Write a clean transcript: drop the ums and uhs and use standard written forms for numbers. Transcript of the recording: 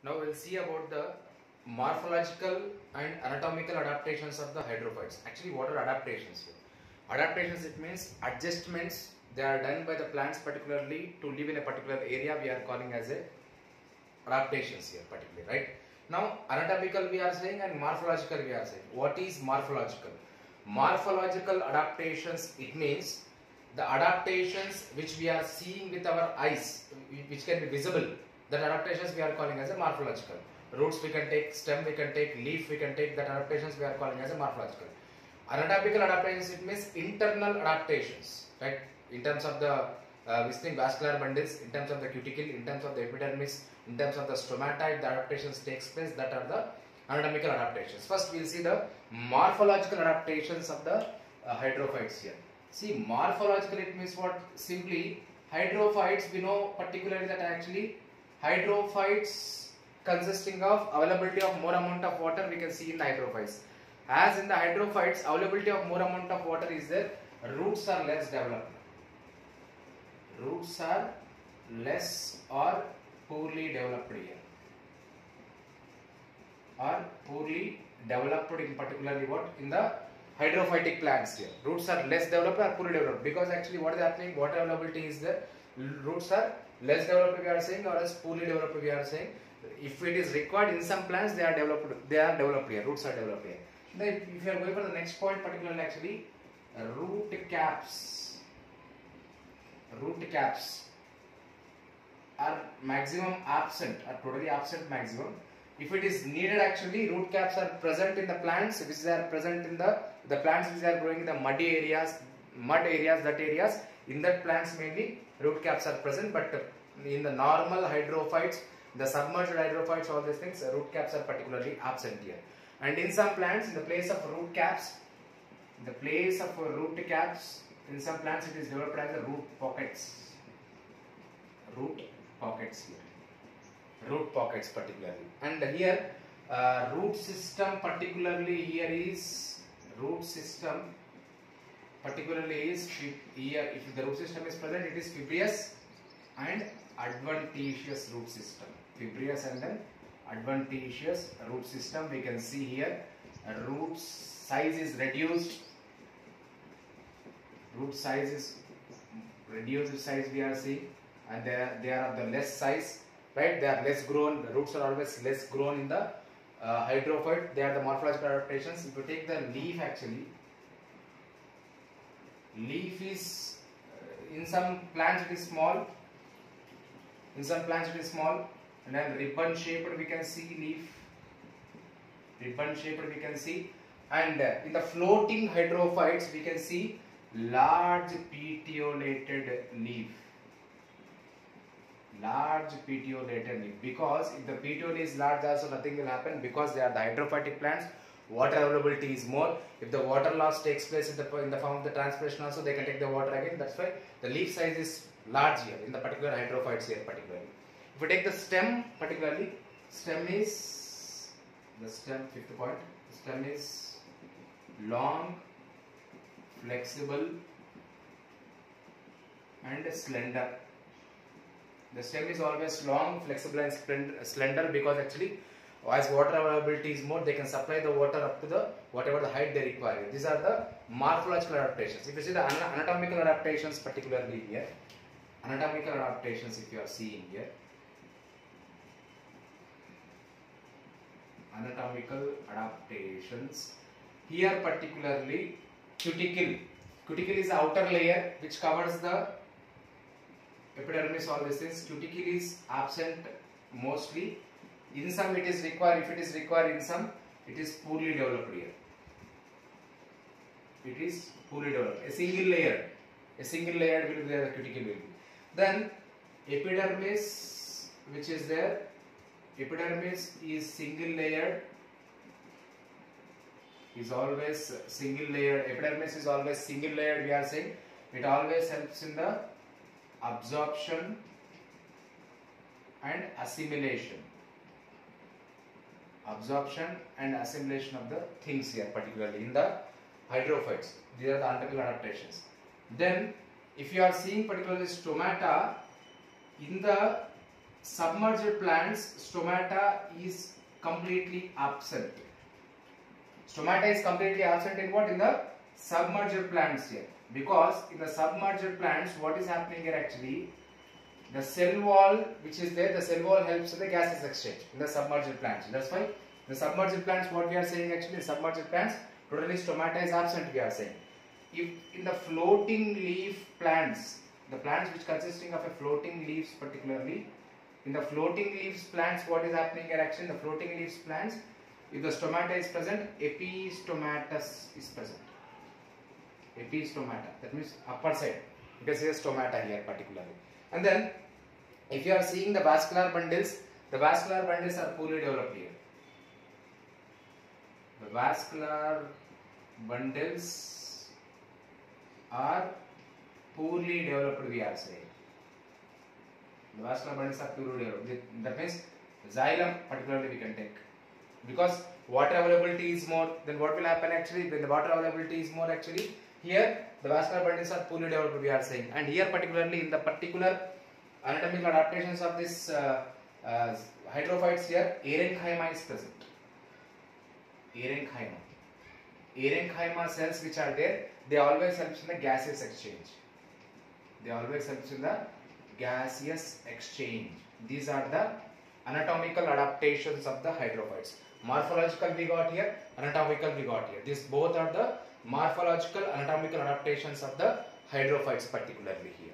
Now we'll see about the morphological and anatomical adaptations of the hydrophytes. Actually, what are adaptations here? Adaptations, it means adjustments. They are done by the plants particularly to live in a particular area. We are calling as a adaptations here particularly, right? Now anatomical we are saying and morphological we are saying. What is morphological? Morphological adaptations, it means the adaptations which we are seeing with our eyes, which can be visible, that adaptations we are calling as a morphological. Roots we can take, stem we can take, leaf we can take, that adaptations we are calling as a morphological. Anatomical adaptations, it means internal adaptations, right? In terms of the vascular bundles, in terms of the cuticle, in terms of the epidermis, in terms of the stomata, the adaptations takes place, that are the anatomical adaptations. First we will see the morphological adaptations of the hydrophytes here. See, morphological, it means what? Simply hydrophytes, we know particularly that actually hydrophytes consisting of availability of more amount of water we can see in the hydrophytes. As in the hydrophytes, availability of more amount of water is there, roots are less developed. Roots are less or poorly developed here. Or poorly developed in particularly what? In the hydrophytic plants here. Roots are less developed or poorly developed, because actually what is happening, water availability is there, roots are less developed we are saying, or else poorly developed we are saying. If it is required in some plants, they are developed here, roots are developed here. Then if you are going for the next point, particularly actually root caps are maximum absent, or totally absent maximum. If it is needed, actually root caps are present in the plants which are present in the plants which are growing in the mud areas, in that plants mainly root caps are present, but in the normal hydrophytes, the submerged hydrophytes, all these things, root caps are particularly absent here. And in some plants, in the place of root caps, in some plants it is developed as the root pockets here. Root pockets particularly. And here root system particularly here is here, if the root system is present, it is fibrous and adventitious root system. Fibrous and then adventitious root system. We can see here root size is reduced. Root size is reduced size we are seeing, and they are of the less size, right? They are less grown. The roots are always less grown in the hydrophyte. They are the morphological adaptations. If you take the leaf, actually leaf is in some plants it is small, and then ribbon shaped we can see leaf. And in the floating hydrophytes we can see large petiolated leaf. Because if the petiole is large, also nothing will happen, because they are the hydrophytic plants. Water availability is more. If the water loss takes place in the form of the transpiration, also they can take the water again. That's why the leaf size is large here in the particular hydrophytes here particularly. If we take the stem particularly, fifth point, the stem is long, flexible and slender. The stem is always long, flexible and slender, because actually as water availability is more, they can supply the water up to the whatever the height they require. These are the morphological adaptations. If you see the anatomical adaptations particularly here, if you are seeing here, anatomical adaptations here particularly cuticle is the outer layer which covers the epidermis, all these things. Cuticle is absent mostly. In some it is required. If it is required in some, it is poorly developed here. A single layer will be there, the cuticle will be. Then epidermis, which is there, epidermis is single layered. Epidermis is always single layered, we are saying. It always helps in the absorption and assimilation of the things here, particularly in the hydrophytes. These are the anatomical adaptations. Then if you are seeing particularly stomata, in the submerged plants, stomata is completely absent. Stomata is completely absent in what? In the submerged plants here. Because in the submerged plants, what is happening here actually? The cell wall which is there, the cell wall helps in the gases exchange in the submerged plants. That's why the submerged plants, what we are saying actually, submerged plants, totally stomata is absent we are saying. If in the floating leaf plants, the plants which consisting of a floating leaves particularly, in the floating leaves plants, what is happening here actually, in the floating leaves plants, if the stomata is present, epistomatus is present. Epistomata, that means upper side. You can see the stomata here particularly. And then if you are seeing the vascular bundles are poorly developed here. The vascular bundles are poorly developed, we are saying. The vascular bundles are poorly developed. That means xylem particularly we can take. Because water availability is more, then what will happen actually? When the water availability is more actually, here the vascular bundles are poorly developed we are saying. And here particularly in the particular anatomical adaptations of this hydrophytes here, parenchyma is present. Parenchyma cells which are there, they always help in the gaseous exchange. These are the anatomical adaptations of the hydrophytes. Morphological we got here, anatomical we got here. These both are the morphological anatomical adaptations of the hydrophytes particularly here.